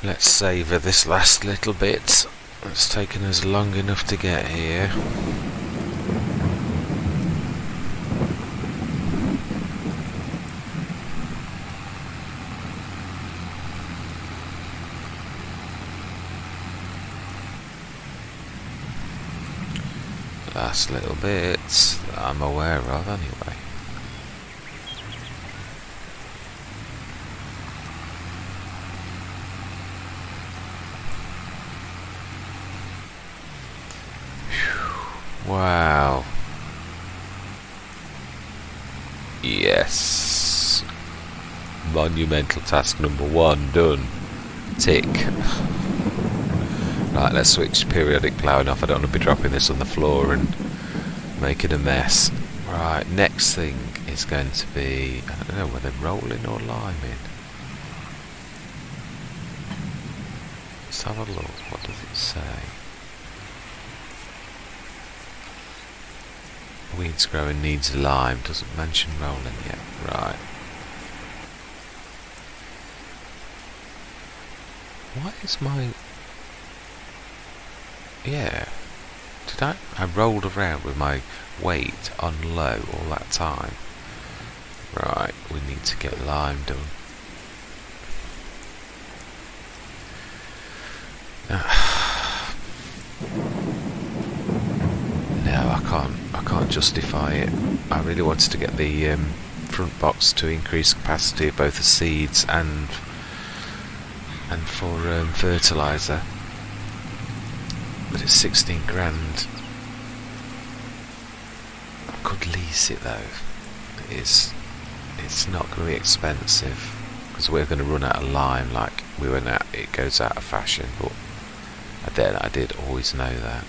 Let's savour this last little bit. It's taken us long enough to get here. Last little bits that I'm aware of anyway. Wow. Yes. Monumental task number 1 done. Tick. Right, let's switch periodic ploughing off. I don't want to be dropping this on the floor and making a mess. Right, next thing is going to be, I don't know whether rolling or liming. Let's have a look. What does it say? Weeds growing needs lime. Doesn't mention rolling yet. Right. Why is my... Yeah. Did I rolled around with my weight on low all that time. Right. We need to get lime done. can't justify it. I really wanted to get the front box to increase capacity of both the seeds and for fertiliser, but it's 16 grand. I could lease it though. It's not going to be expensive because we're going to run out of lime like we went out. It goes out of fashion, but I did always know that.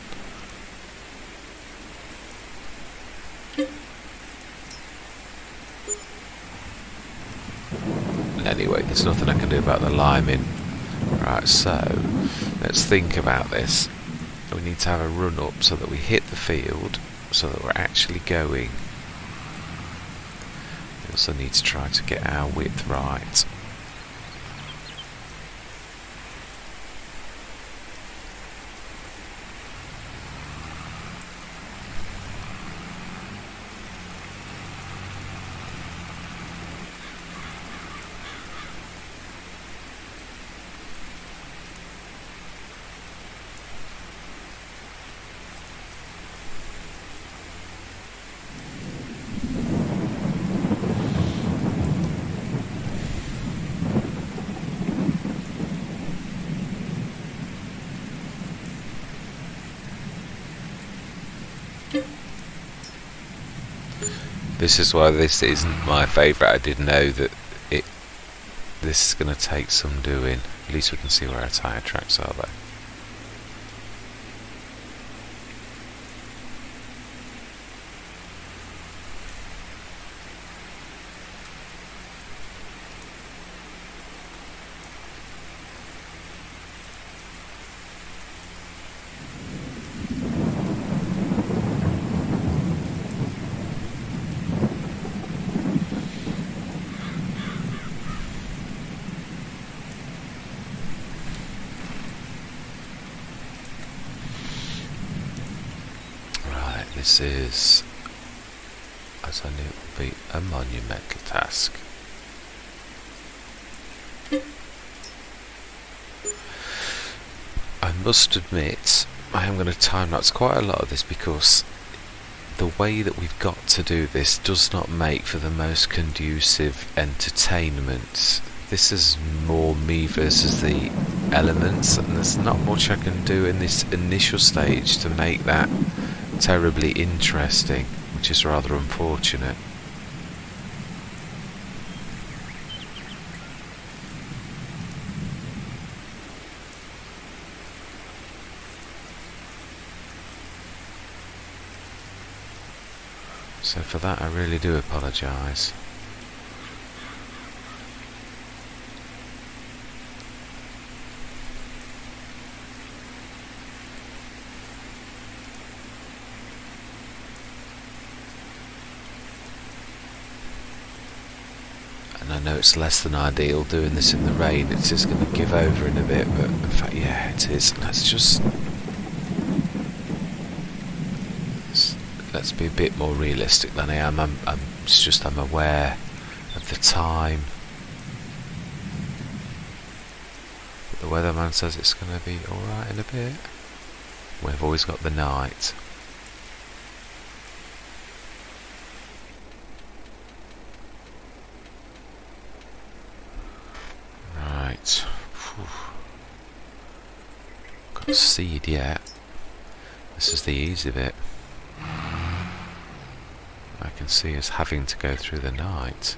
Anyway, there's nothing I can do about the liming. Right, so let's think about this. We need to have a run up so that we hit the field, so that we're actually going. We also need to try to get our width right. This is why this isn't my favourite. I did know that this is going to take some doing. At least we can see where our tyre tracks are though. This is, as I knew it would be, a monumental task. I must admit, I am going to time-lapse quite a lot of this because the way that we've got to do this does not make for the most conducive entertainment. This is more me versus the elements, and there's not much I can do in this initial stage to make that terribly interesting, which is rather unfortunate. So for that I really do apologise. And I know it's less than ideal doing this in the rain. It's just going to give over in a bit, but in fact, yeah, it is. Let's be a bit more realistic than I am. I'm aware of the time. But the weatherman says it's going to be alright in a bit. We've always got the night. Right. Got a seed yet. This is the easy bit. I can see us having to go through the night.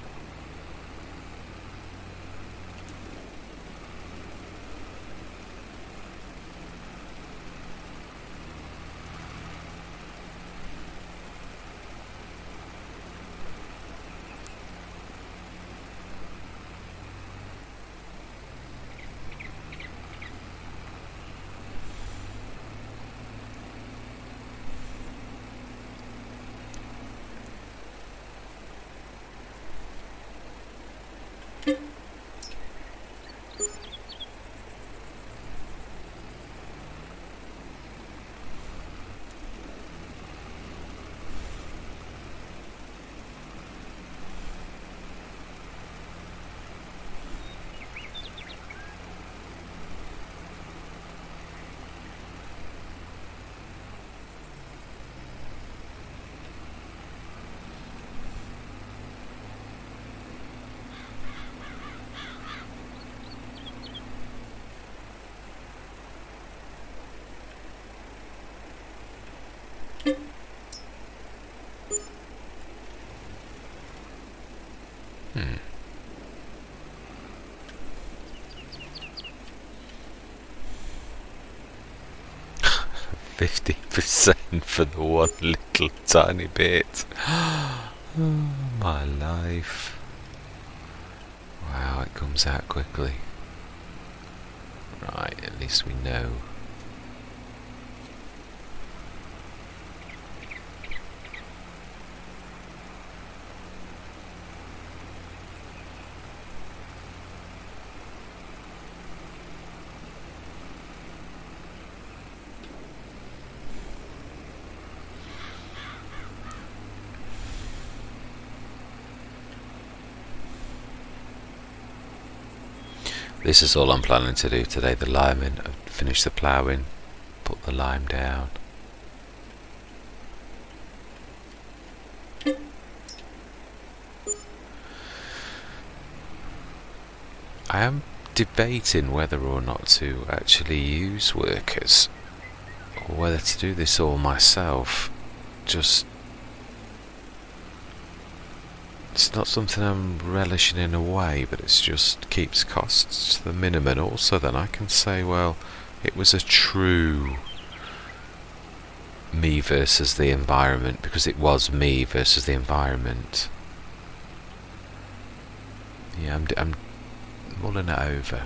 50% for the one little tiny bit. Oh, my life. Wow, it comes out quickly. Right, at least we know. This is all I'm planning to do today, the liming. Finish the ploughing, put the lime down. I am debating whether or not to actually use workers, or whether to do this all myself. Just, it's not something I'm relishing in a way, but it's just keeps costs to the minimum. Also, then I can say, well, it was a true me versus the environment, because it was me versus the environment. Yeah, I'm mulling it over.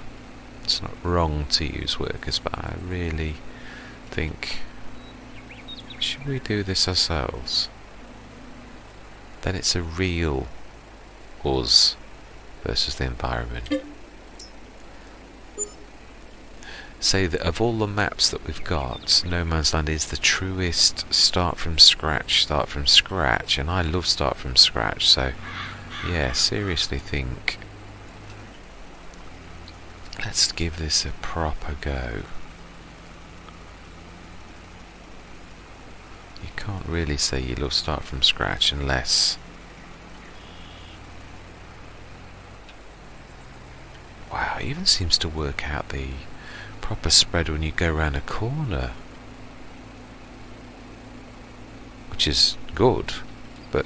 It's not wrong to use workers, but I really think, should we do this ourselves? Then it's a real us versus the environment. Say that of all the maps that we've got, No Man's Land is the truest start from scratch, and I love start from scratch, so yeah, seriously think, let's give this a proper go. You can't really say you love start from scratch unless... Wow, it even seems to work out the proper spread when you go around a corner, which is good, but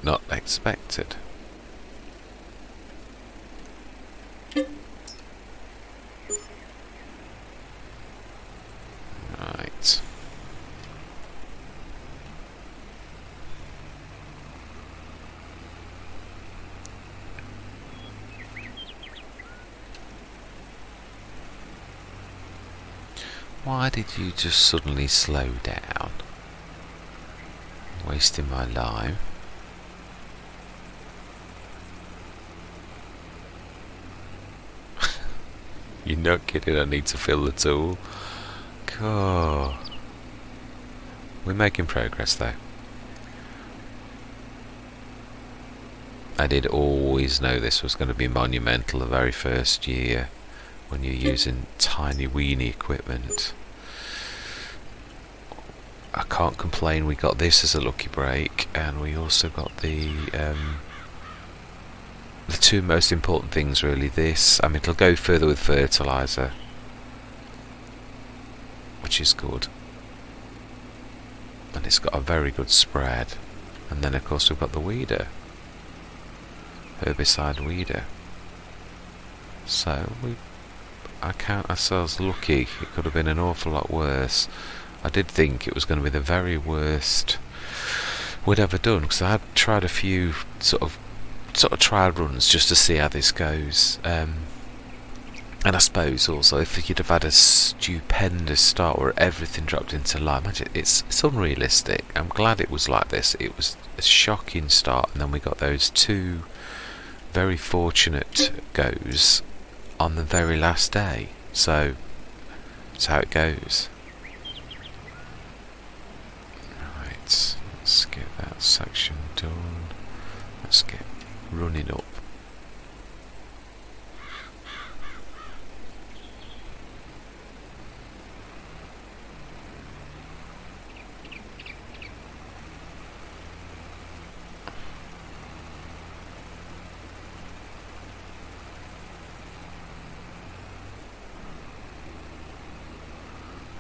not expected. Right. Why did you just suddenly slow down? Wasting my lime. You're not kidding, I need to fill the tool. God. We're making progress though. I did always know this was going to be monumental the very first year when you're using tiny weeny equipment. I can't complain, we got this as a lucky break, and we also got the two most important things really. This, I mean, it'll go further with fertiliser, which is good, and it's got a very good spread. And then of course we've got the weeder, herbicide weeder. So I count ourselves lucky. It could have been an awful lot worse. I did think it was going to be the very worst we'd ever done, because I had tried a few sort of trial runs just to see how this goes. And I suppose also if you'd have had a stupendous start where everything dropped into lime, it's unrealistic. I'm glad it was like this. It was a shocking start, and then we got those two very fortunate goes on the very last day. So that's how it goes. Right, let's get that section done. Let's get running up.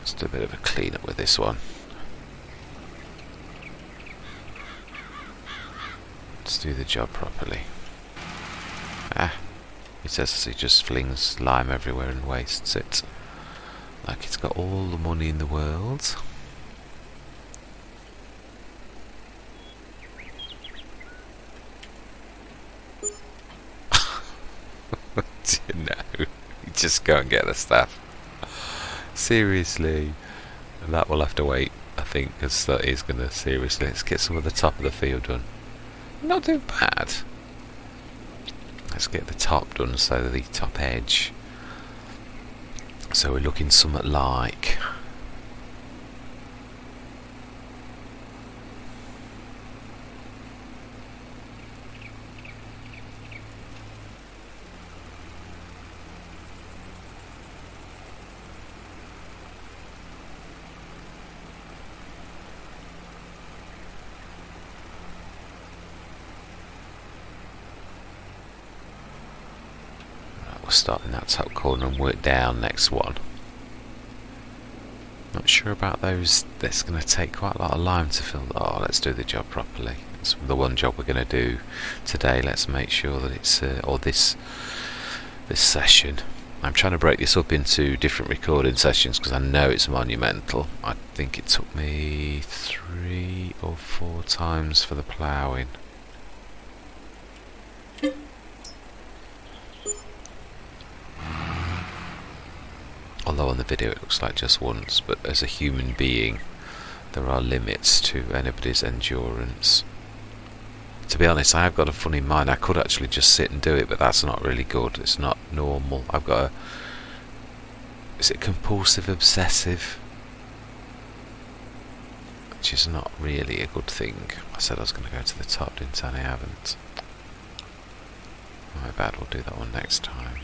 Let's do a bit of a clean up with this one. Let's do the job properly. He says as he just flings lime everywhere and wastes it like it's got all the money in the world. Just go and get the staff. Seriously. And that will have to wait, I think, because that is going to, seriously, let's get some of the top of the field done. Not too bad. Let's get the top done, so the top edge. So we're looking somewhat like... We'll start in that top corner and work down next one. Not sure about those. That's going to take quite a lot of lime to fill. Oh, let's do the job properly. It's the one job we're going to do today. Let's make sure that it's or this session. I'm trying to break this up into different recording sessions because I know it's monumental. I think it took me 3 or 4 times for the ploughing. Although on the video it looks like just once, but as a human being there are limits to anybody's endurance. To be honest, I have got a funny mind. I could actually just sit and do it, but that's not really good. It's not normal. I've got a... Is it compulsive obsessive? Which is not really a good thing. I said I was going to go to the top, didn't I? I haven't. My bad, we'll do that one next time.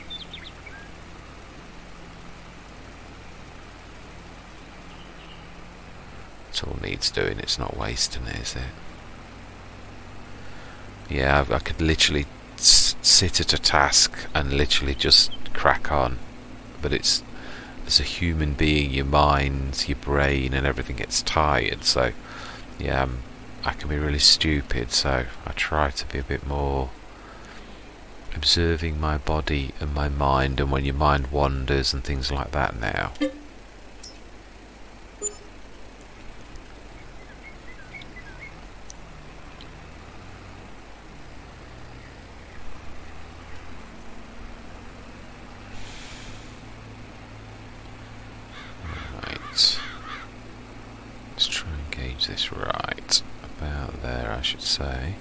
It all needs doing, it's not wasting it, is it? Yeah, I could literally sit at a task and literally just crack on, but it's, as a human being, your mind, your brain and everything gets tired, so yeah, I can be really stupid, so I try to be a bit more observing my body and my mind, and when your mind wanders and things like that now. Let's try and gauge this right about there, I should say.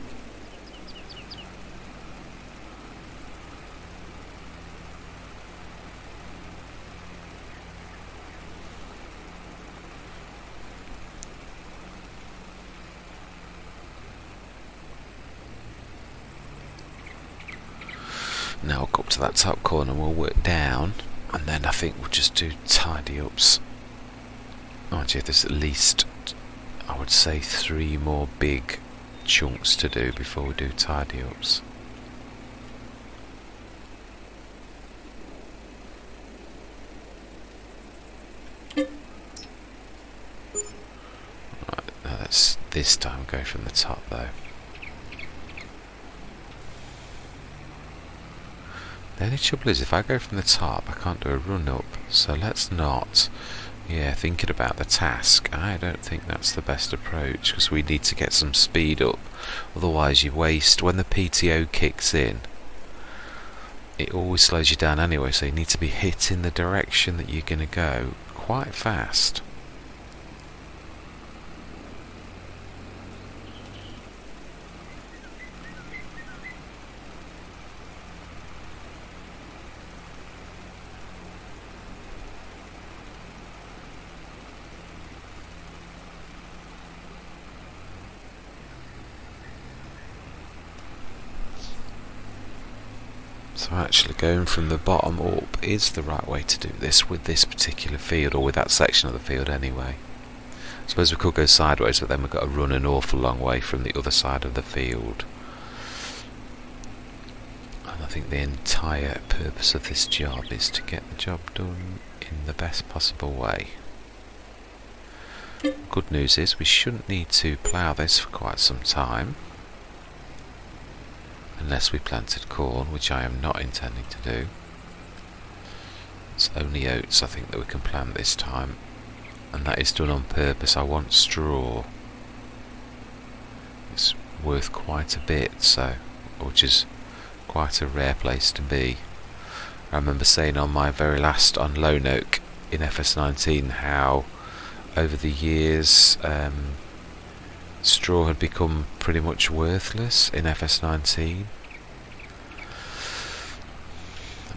Now we'll go up to that top corner and we'll work down, and then I think we'll just do tidy ups. Oh gee, there's at least, I would say, 3 more big chunks to do before we do tidy ups. Right, now let's this time go from the top though. The only trouble is, if I go from the top, I can't do a run up, so let's not. Yeah, thinking about the task, I don't think that's the best approach, because we need to get some speed up. Otherwise you waste, when the PTO kicks in, it always slows you down anyway, so you need to be hitting the direction that you're going to go quite fast. So actually going from the bottom up is the right way to do this with this particular field, or with that section of the field anyway. I suppose we could go sideways, but then we've got to run an awful long way from the other side of the field. And I think the entire purpose of this job is to get the job done in the best possible way. Good news is we shouldn't need to plough this for quite some time. Unless we planted corn, which I am not intending to do. It's only oats I think that we can plant this time, and that is done on purpose. I want straw. It's worth quite a bit, so, which is quite a rare place to be. I remember saying on my very last on Lone Oak in FS19 how over the years straw had become pretty much worthless in FS19.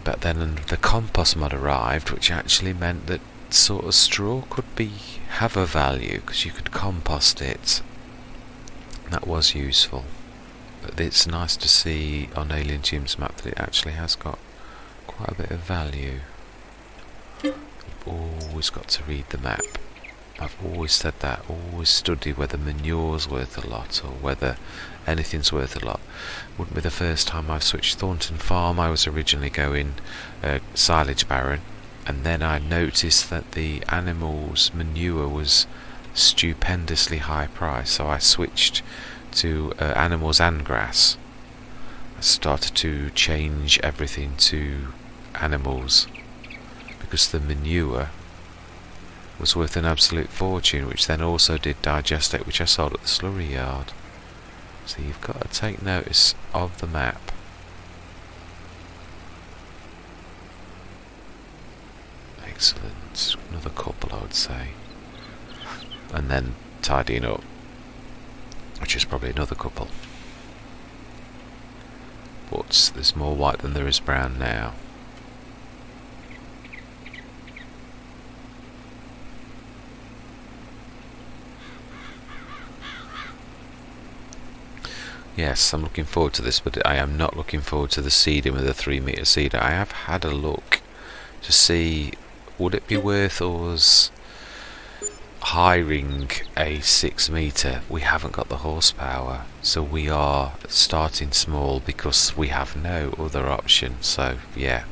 But then the compost mod arrived, which actually meant that sort of straw could have a value because you could compost it. That was useful. But it's nice to see on Alien Jim's map that it actually has got quite a bit of value. You've always got to read the map. I've always said that. Always study whether manure's worth a lot or whether anything's worth a lot. Wouldn't be the first time I've switched Thornton Farm. I was originally going silage barren, and then I noticed that the animals' manure was stupendously high price, so I switched to animals and grass. I started to change everything to animals because the manure was worth an absolute fortune, which then also did digestate, which I sold at the slurry yard. So you've got to take notice of the map. Excellent. Another couple, I would say. And then tidying up, which is probably another couple. But there's more white than there is brown now. Yes, I'm looking forward to this, but I am not looking forward to the seeding with a 3-metre seeder. I have had a look to see, would it be worth us hiring a 6-metre? We haven't got the horsepower, so we are starting small because we have no other option. So yeah,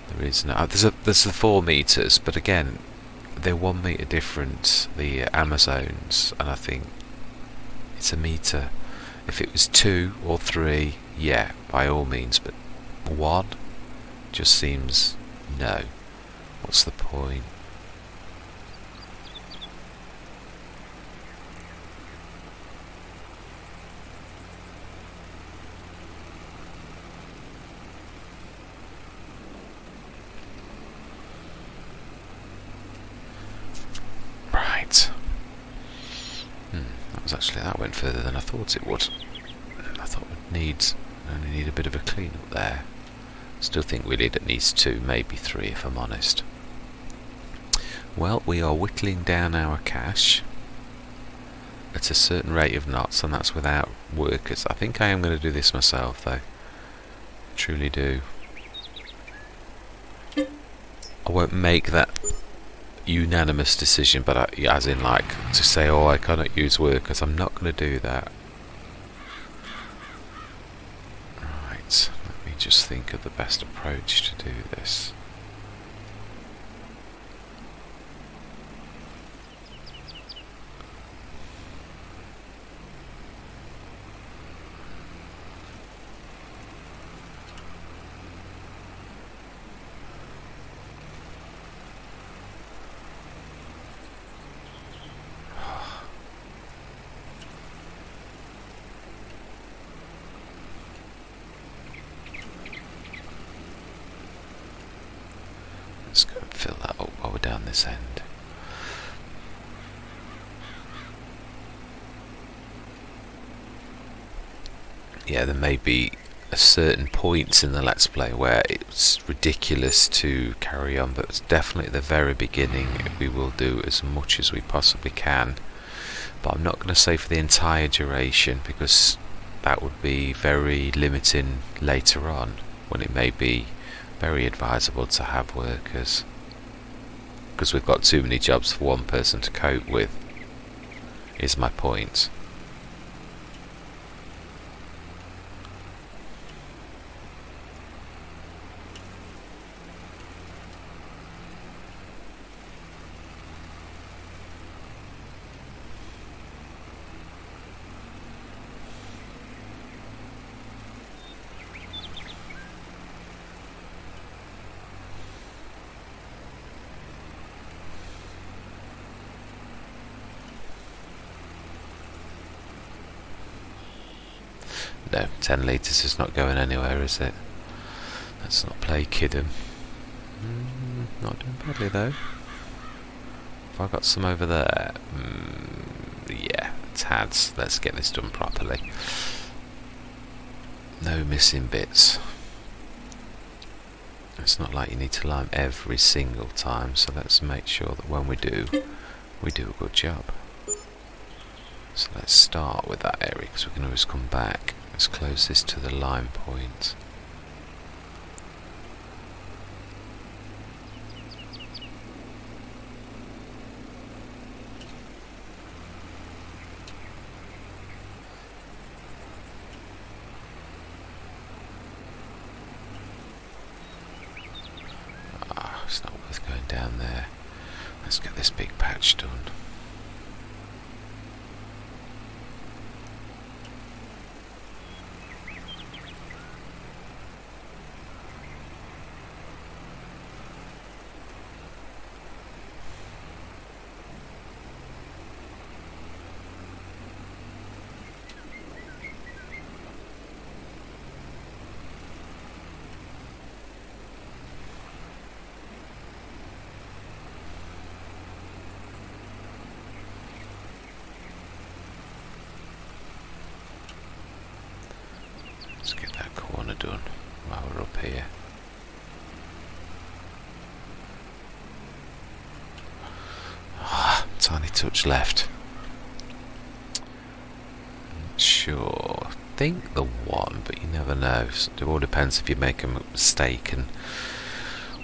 there is no. There's the 4 metres, but again, they're 1 metre different. The Amazons, and I think it's a metre. If it was 2 or 3, yeah, by all means, but 1 just seems no. What's the point? Right. That went further than I thought it would. I thought we'd only need a bit of a clean up there. Still think we need at least 2, maybe 3 if I'm honest. Well, we are whittling down our cash at a certain rate of knots, and that's without workers. I think I am going to do this myself though. Truly do. I won't make that unanimous decision, but as in like to say, oh, I cannot use workers. I'm not going to do that. Right, let me just think of the best approach to do this. Let's go and fill that up while we're down this end. Yeah, there may be a certain points in the Let's Play where it's ridiculous to carry on, but it's definitely at the very beginning we will do as much as we possibly can. But I'm not going to say for the entire duration, because that would be very limiting later on, when it may be very advisable to have workers, because we've got too many jobs for one person to cope with, is my point. No, 10 litres is not going anywhere, is it? Let's not play kid'em. Not doing badly though. Have I got some over there? Yeah, tads. Let's get this done properly. No missing bits. It's not like you need to lime every single time, so let's make sure that when we do a good job. So let's start with that area, because we can always come back. Let's close this to the lime point. It's not worth going down there. Let's get this big patch done. Let's get that corner done while we're up here. Tiny touch left. Sure, I think the one, but you never know. It all depends if you make a mistake and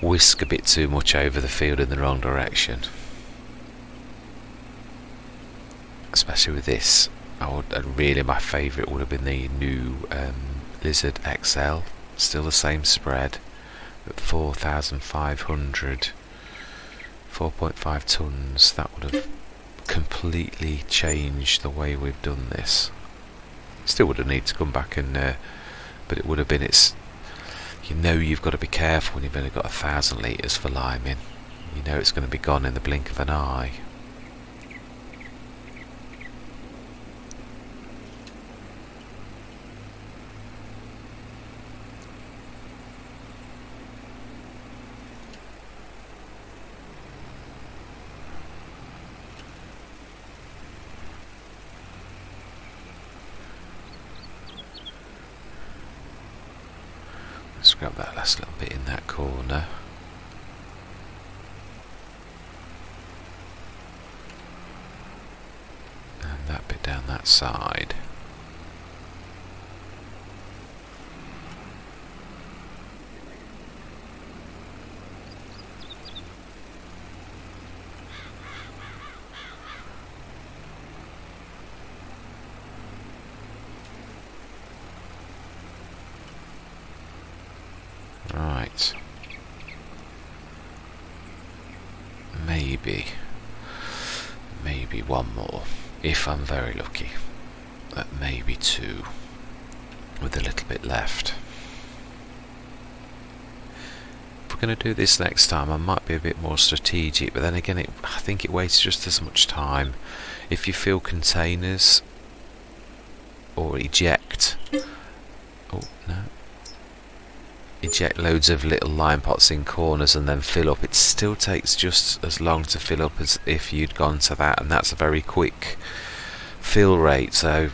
whisk a bit too much over the field in the wrong direction. Especially with this, really my favourite would have been the new Lizard XL. Still the same spread at 4,500, 4.5 tons. That would have completely changed the way we've done this. Still would have needed to come back and but it would have been you've got to be careful when you've only got 1,000 litres for liming. You know it's going to be gone in the blink of an eye. Let's grab that last little bit in that corner. And that bit down that side. Right. Maybe one more, if I'm very lucky. Maybe two, with a little bit left. If we're going to do this next time, I might be a bit more strategic, but then again, I think it wastes just as much time. If you fill containers or eject, eject loads of little lime pots in corners and then fill up, it still takes just as long to fill up as if you'd gone to that, and that's a very quick fill rate. So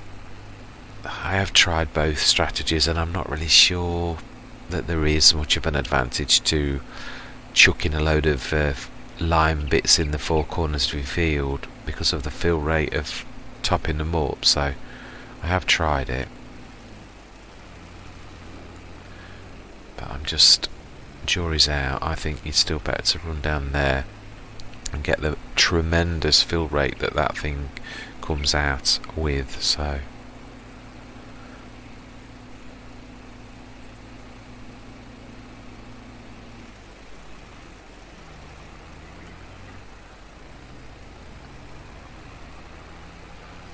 I have tried both strategies and I'm not really sure that there is much of an advantage to chucking a load of lime bits in the four corners of your field because of the fill rate of topping them up. So I have tried it, but I'm just, jury's out. I think it's still better to run down there and get the tremendous fill rate that thing comes out with. So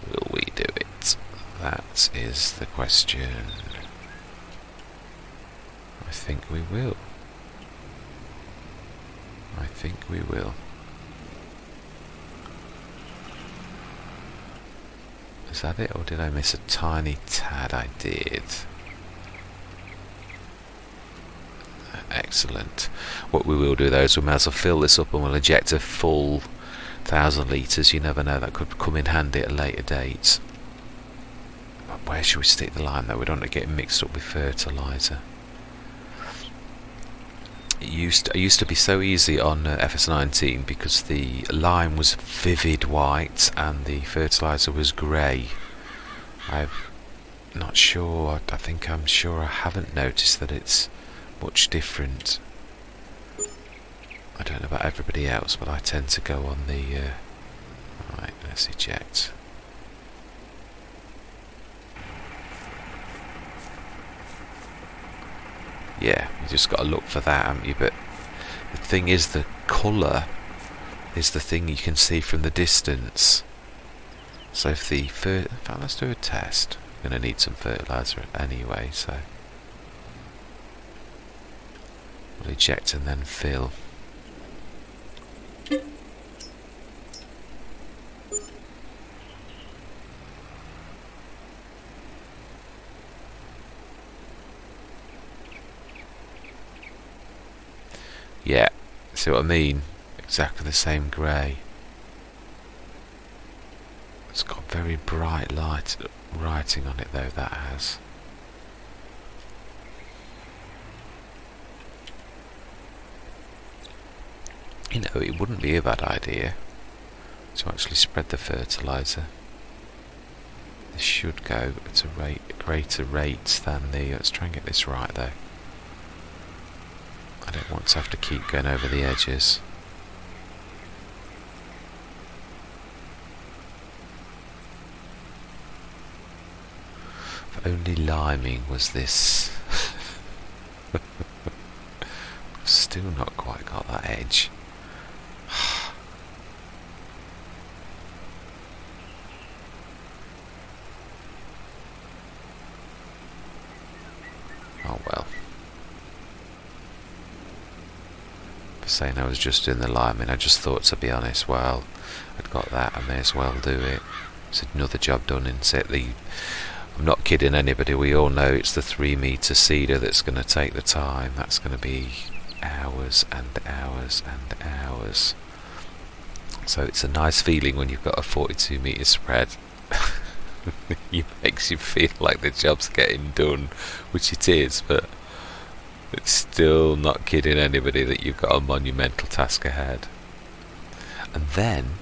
will we do it? That is the question. I think we will. I think we will. Is that it, or did I miss a tiny tad? I did. Excellent. What we will do though is we may as well fill this up and we'll inject a full 1,000 litres. You never know, that could come in handy at a later date. Where should we stick the lime though? We don't want to get it mixed up with fertiliser. It used to be so easy on FS19 because the lime was vivid white and the fertiliser was grey. I'm not sure, I'm sure I haven't noticed that it's much different. I don't know about everybody else, but I tend to go on the... right, let's eject. Yeah, you just got to look for that, haven't you? But the thing is, the colour is the thing you can see from the distance. So if the... in fact, let's do a test. I'm going to need some fertiliser anyway, so... we'll eject and then fill. Yeah, see what I mean? Exactly the same grey. It's got very bright light writing on it though, that has. You know, it wouldn't be a bad idea to actually spread the fertiliser. This should go at a greater rate than the... let's try and get this right though. I don't want to have to keep going over the edges. If only liming was this. Still not quite got that edge. Oh well. Saying I was just doing the liming, I just thought, to be honest, well, I'd got that, I may as well do it. It's another job done, isn't it? I'm not kidding anybody, we all know it's the 3-metre seeder that's going to take the time. That's going to be hours and hours and hours. So it's a nice feeling when you've got a 42-metre spread. It makes you feel like the job's getting done, which it is, but it's still not kidding anybody that you've got a monumental task ahead. And then,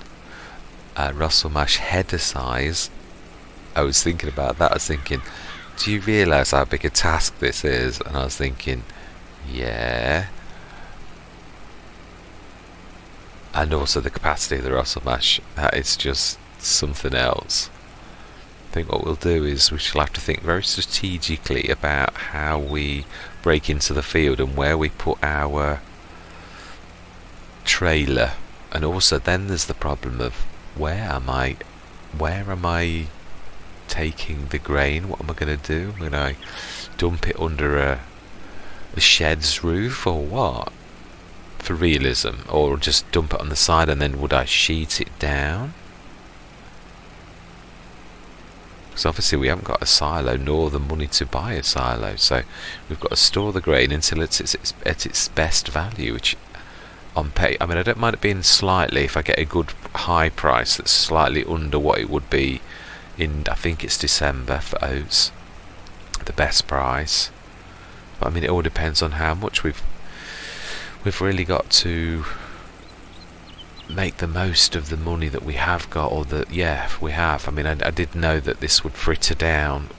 Russell Mash header size, I was thinking about that. I was thinking, do you realise how big a task this is? And I was thinking, yeah. And also the capacity of the Russell Mash, that is just something else. I think what we'll do is we shall have to think very strategically about how we break into the field and where we put our trailer. And also then there's the problem of where am I taking the grain? What am I going to do? Am I going to dump it under a shed's roof or what? For realism, or just dump it on the side and then would I sheet it down? Because obviously we haven't got a silo nor the money to buy a silo, so we've got to store the grain until it's at its best value, which on pay, I mean, I don't mind it being slightly, if I get a good high price that's slightly under what it would be in, I think it's December for oats, the best price. But I mean, it all depends on how much we've really got to make the most of the money that we have got, or that, yeah, we have. I mean, I did know that this would fritter down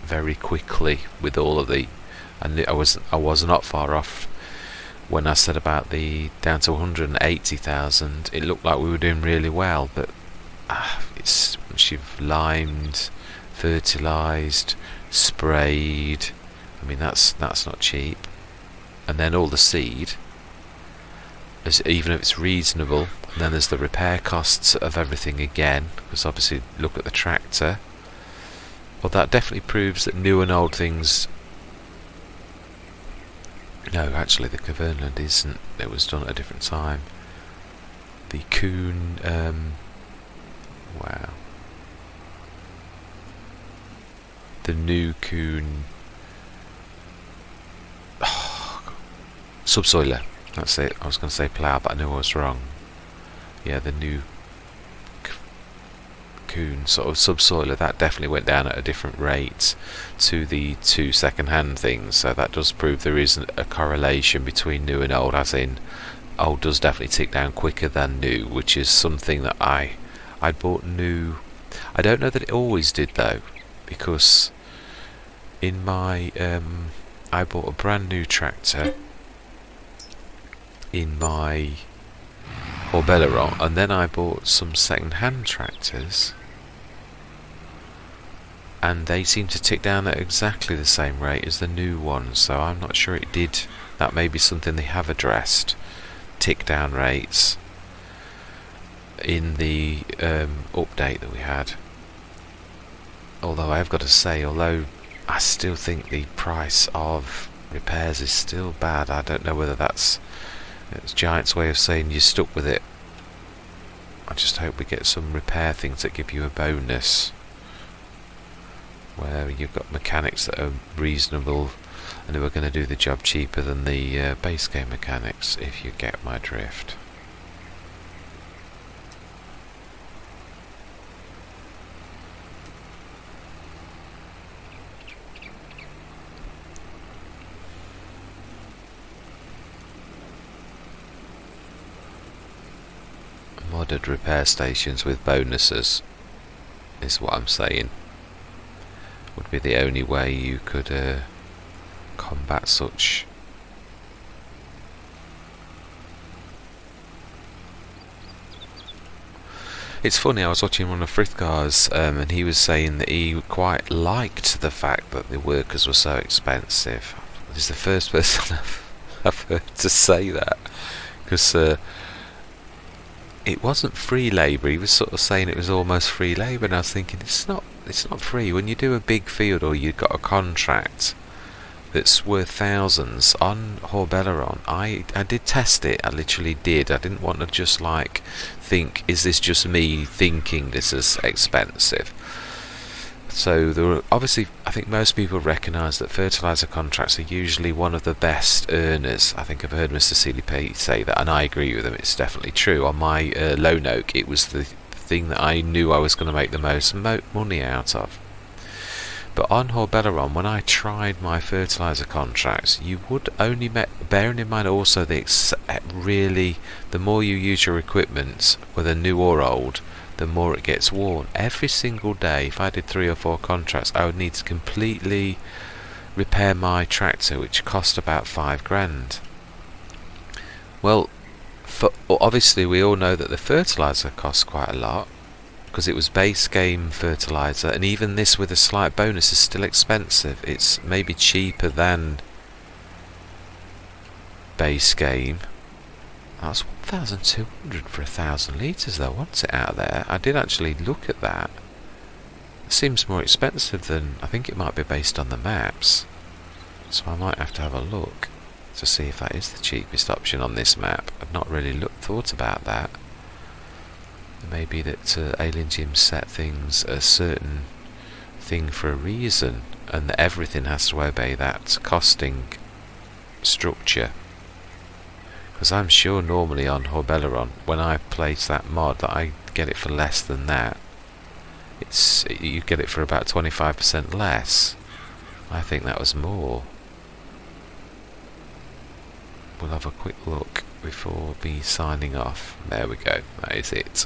very quickly with all of the, and I was not far off when I said about the down to 180,000. It looked like we were doing really well, but it's once you've limed, fertilised, sprayed, I mean that's not cheap. And then all the seed, even if it's reasonable, and then there's the repair costs of everything again, because obviously look at the tractor. Well, that definitely proves that new and old things... No, actually the Caverneland isn't, it was done at a different time. The Kuhn, wow. The new Kuhn... Subsoiler, that's it. I was going to say plough, but I knew I was wrong. Yeah, the new Kuhn sort of subsoiler, that definitely went down at a different rate to the two second-hand things, so that does prove there is a correlation between new and old, as in old does definitely tick down quicker than new, which is something that I bought new. I don't know that it always did though, because in my I bought a brand new tractor in my Orbeleron, and then I bought some second-hand tractors, and they seem to tick down at exactly the same rate as the new ones, so I'm not sure it did. That may be something they have addressed, tick down rates, in the update that we had. Although I've got to say, although I still think the price of repairs is still bad, I don't know whether it's Giant's way of saying you're stuck with it. I just hope we get some repair things that give you a bonus, where you've got mechanics that are reasonable and who are going to do the job cheaper than the base game mechanics, if you get my drift. Modded repair stations with bonuses is what I'm saying. Would be the only way you could combat such. It's funny, I was watching one of Frithgar's and he was saying that he quite liked the fact that the workers were so expensive. He's the first person I've heard to say that, because it wasn't free labour. He was sort of saying it was almost free labour, and I was thinking it's not free. When you do a big field or you've got a contract that's worth thousands on Horbeleron, I did test it. I literally did. I didn't want to just like think, is this just me thinking this is expensive? So there were, obviously, I think most people recognise that fertiliser contracts are usually one of the best earners. I think I've heard Mr. Seeley say that, and I agree with him. It's definitely true. On my Lone Oak, it was the thing that I knew I was going to make the most money out of. But on Horbeleron, when I tried my fertiliser contracts, you would only bearing in mind also the more you use your equipment, whether new or old, the more it gets worn. Every single day, if I did 3 or 4 contracts, I would need to completely repair my tractor, which cost about 5 grand. Well, obviously we all know that the fertiliser costs quite a lot, because it was base game fertiliser, and even this with a slight bonus is still expensive. It's maybe cheaper than base game. That's 1,200 for 1,000 litres though, wasn't it, out there? I did actually look at that. It seems more expensive than, I think it might be based on the maps. So I might have to have a look to see if that is the cheapest option on this map. I've not really thought about that. Maybe that Alien Gym set things a certain thing for a reason, and that everything has to obey that costing structure. Because I'm sure normally on Horbeleron, when I place that mod, that I get it for less than that. You get it for about 25% less. I think that was more. We'll have a quick look before me signing off. There we go, that is it.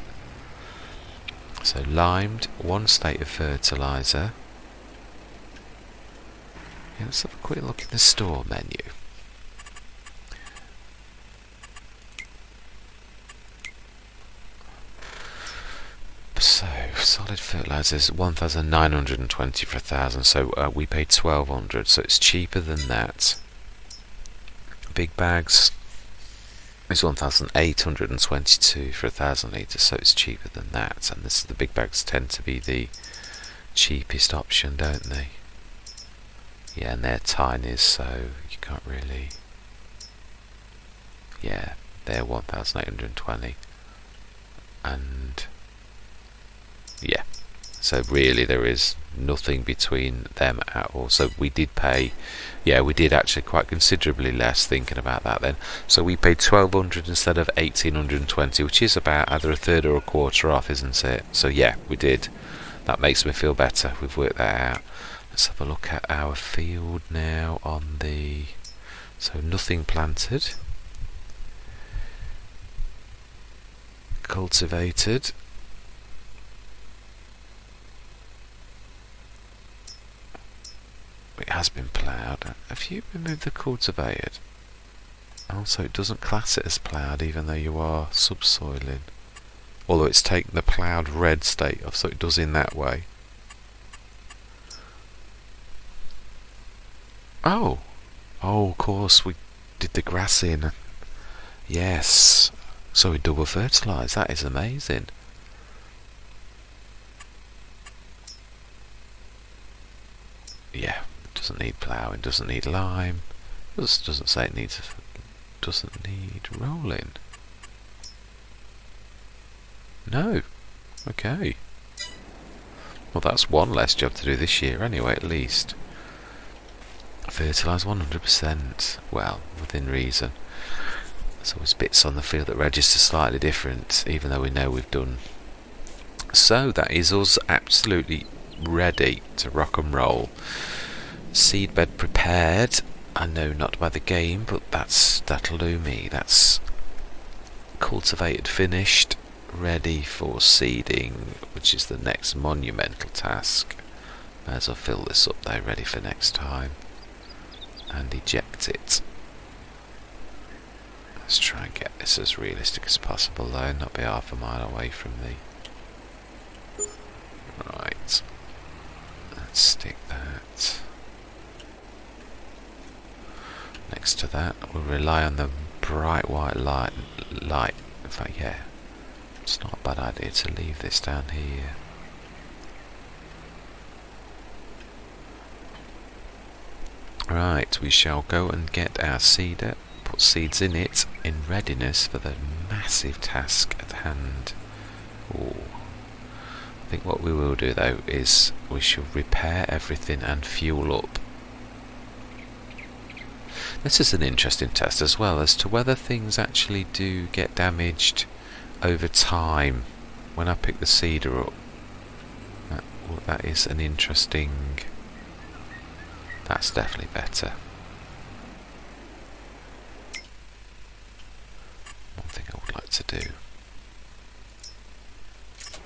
So limed, 1 state of fertiliser. Yeah, let's have a quick look in the store menu. So solid fertiliser is 1,920 for 1,000. So we paid 1,200. So it's cheaper than that. Big bags is 1,822 for 1,000 litres, so it's cheaper than that. And the big bags tend to be the cheapest option, don't they? Yeah, and they're tiny, so you can't really. Yeah, they're 1,820, and yeah, So really there is nothing between them at all. So we did pay, yeah, we did actually quite considerably less, thinking about that then. So we paid 1,200 instead of 1,820, which is about either a third or a quarter off, isn't it? So yeah, we did. That makes me feel better. We've worked that out. Let's have a look at our field now on the... So nothing planted. Cultivated. It has been ploughed. Have you removed the cultivated? Also, it doesn't class it as ploughed even though you are subsoiling. Although it's taken the ploughed red state off, so it does in that way. Oh! Oh, of course, we did the grass in. Yes. So we double fertilised. That is amazing. Yeah. Doesn't need ploughing, doesn't need lime. Doesn't say it needs... Doesn't need rolling. No. Okay. Well, that's one less job to do this year anyway, at least. Fertilise 100%. Well, within reason. There's always bits on the field that register slightly different, even though we know we've done. So that is us absolutely ready to rock and roll. Seedbed prepared. I know not by the game, but that'll do me. That's cultivated, finished, ready for seeding, which is the next monumental task. May as well fill this up though, ready for next time, and eject it. Let's try and get this as realistic as possible though, not be half a mile away from the... Right, let's stick that. Next to that, we'll rely on the bright white light. In fact, yeah, it's not a bad idea to leave this down here. Right, we shall go and get our seeder, put seeds in it, in readiness for the massive task at hand. Ooh. I think what we will do though is we shall repair everything and fuel up. This is an interesting test as well as to whether things actually do get damaged over time when I pick the seeder up. That is an interesting... That's definitely better. One thing I would like to do.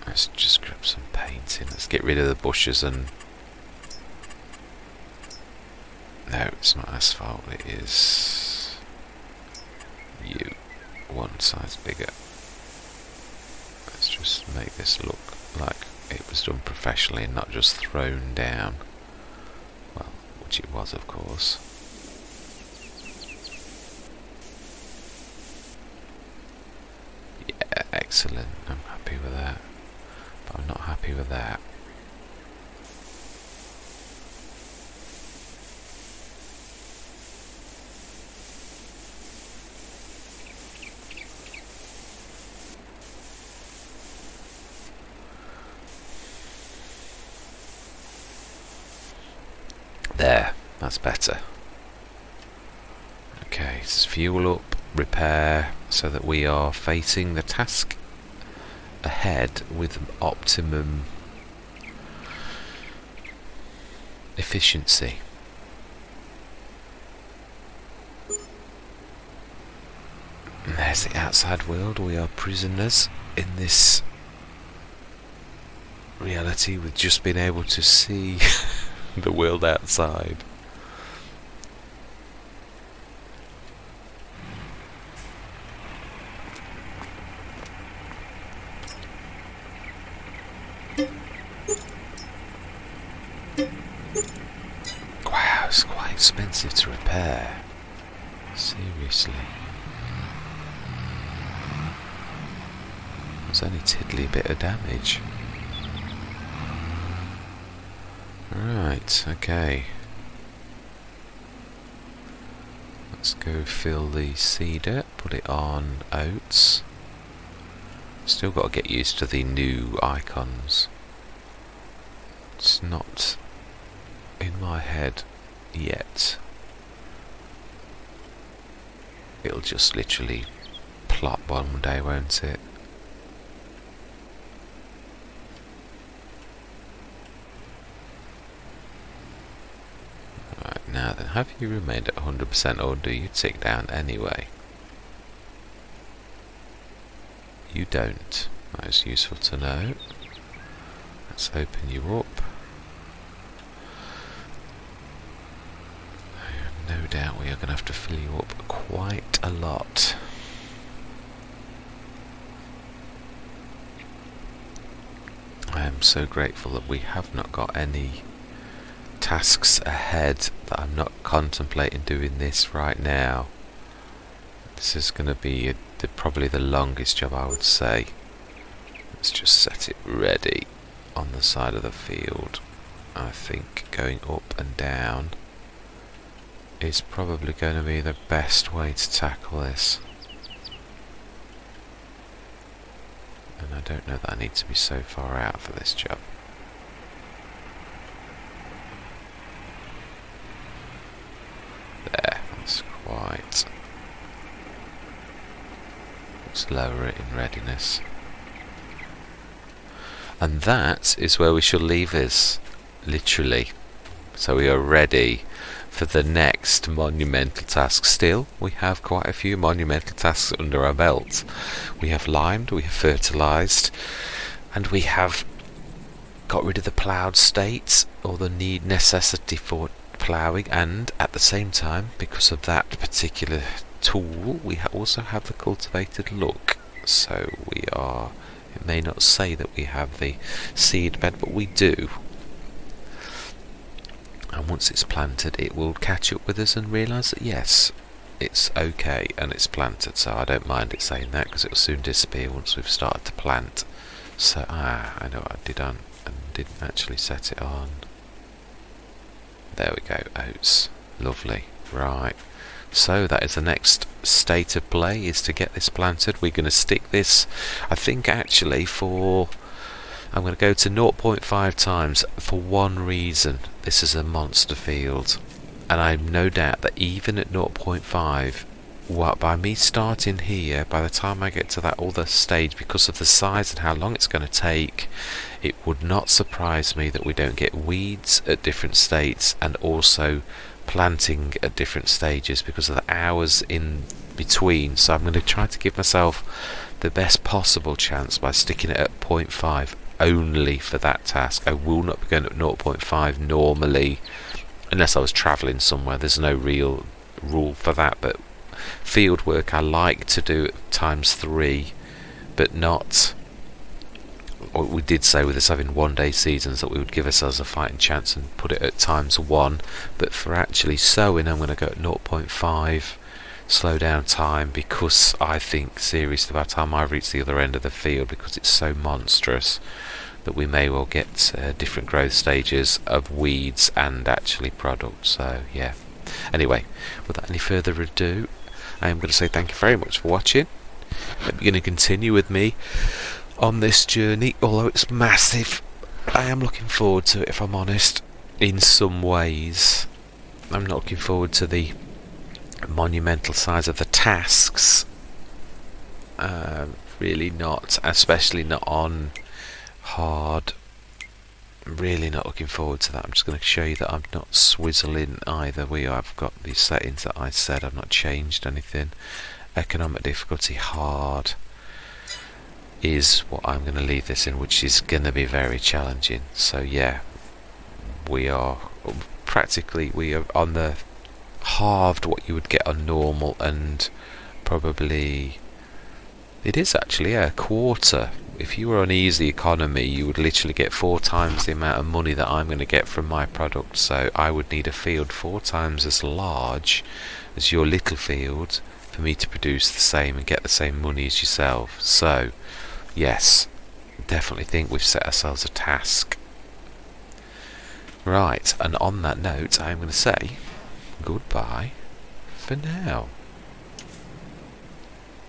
Let's just grab some paint in. Let's get rid of the bushes and... No, it's not asphalt, it is one size bigger. Let's just make this look like it was done professionally and not just thrown down. Well, which it was, of course. Yeah, excellent. I'm happy with that. But I'm not happy with that. There, that's better. Okay, let's fuel up, repair, so that we are facing the task ahead with optimum efficiency. And there's the outside world. We are prisoners in this reality with just being able to see the world outside. Wow, it's quite expensive to repair. Seriously. It's only tiddly bit of damage. Right, okay. Let's go fill the seeder, put it on oats. Still got to get used to the new icons. It's not in my head yet. It'll just literally plop one day, won't it? Right, now then, have you remained at 100% or do you tick down anyway? You don't. That is useful to know. Let's open you up. No doubt we are going to have to fill you up quite a lot. I am so grateful that we have not got any tasks ahead, that I'm not contemplating doing this right now. This is going to be probably the longest job, I would say. Let's just set it ready on the side of the field. I think going up and down is probably going to be the best way to tackle this. And I don't know that I need to be so far out for this job. There, that's quite. Let's lower it in readiness. And that is where we shall leave this, literally. So we are ready for the next monumental task. Still, we have quite a few monumental tasks under our belt. We have limed, we have fertilised, and we have got rid of the ploughed state, or the necessity for ploughing, and at the same time, because of that particular tool, we also have the cultivated look. So we are, it may not say that we have the seed bed, but we do. And once it's planted, it will catch up with us and realise that yes, it's okay and it's planted. So I don't mind it saying that, because it will soon disappear once we've started to plant. So I know what I did on and didn't actually set it on. There we go, oats. Lovely. Right. So that is the next state of play, is to get this planted. We're going to stick this, I think actually for, I'm going to go to 0.5 times for one reason. This is a monster field, and I have no doubt that even at 0.5, by me starting here, by the time I get to that other stage, because of the size and how long it's going to take, it would not surprise me that we don't get weeds at different states and also planting at different stages because of the hours in between. So I'm going to try to give myself the best possible chance by sticking it at 0.5 only for that task. I will not be going at 0.5 normally unless I was travelling somewhere. There's no real rule for that, but field work I like to do at ×3, but not, what we did say with us having one-day seasons, that we would give ourselves a fighting chance and put it at ×1, but for actually sowing I'm going to go at 0.5, slow down time, because I think seriously by the time I reach the other end of the field, because it's so monstrous, that we may well get different growth stages of weeds and actually product. So yeah, anyway, without any further ado, I am going to say thank you very much for watching. You're going to continue with me on this journey, although it's massive. I am looking forward to it, if I'm honest, in some ways. I'm not looking forward to the monumental size of the tasks, really not, especially not on hard. I'm really not looking forward to that. I'm just going to show you that I'm not swizzling either. I've got the settings that I said. I've not changed anything. Economic difficulty hard is what I'm going to leave this in, which is going to be very challenging. So yeah, we are on the halved what you would get on normal, and probably it is actually a quarter. If you were on easy economy, you would literally get 4 times the amount of money that I'm going to get from my product. So I would need a field 4 times as large as your little field for me to produce the same and get the same money as yourself. So yes, definitely think we've set ourselves a task. Right, and on that note, I'm going to say goodbye for now.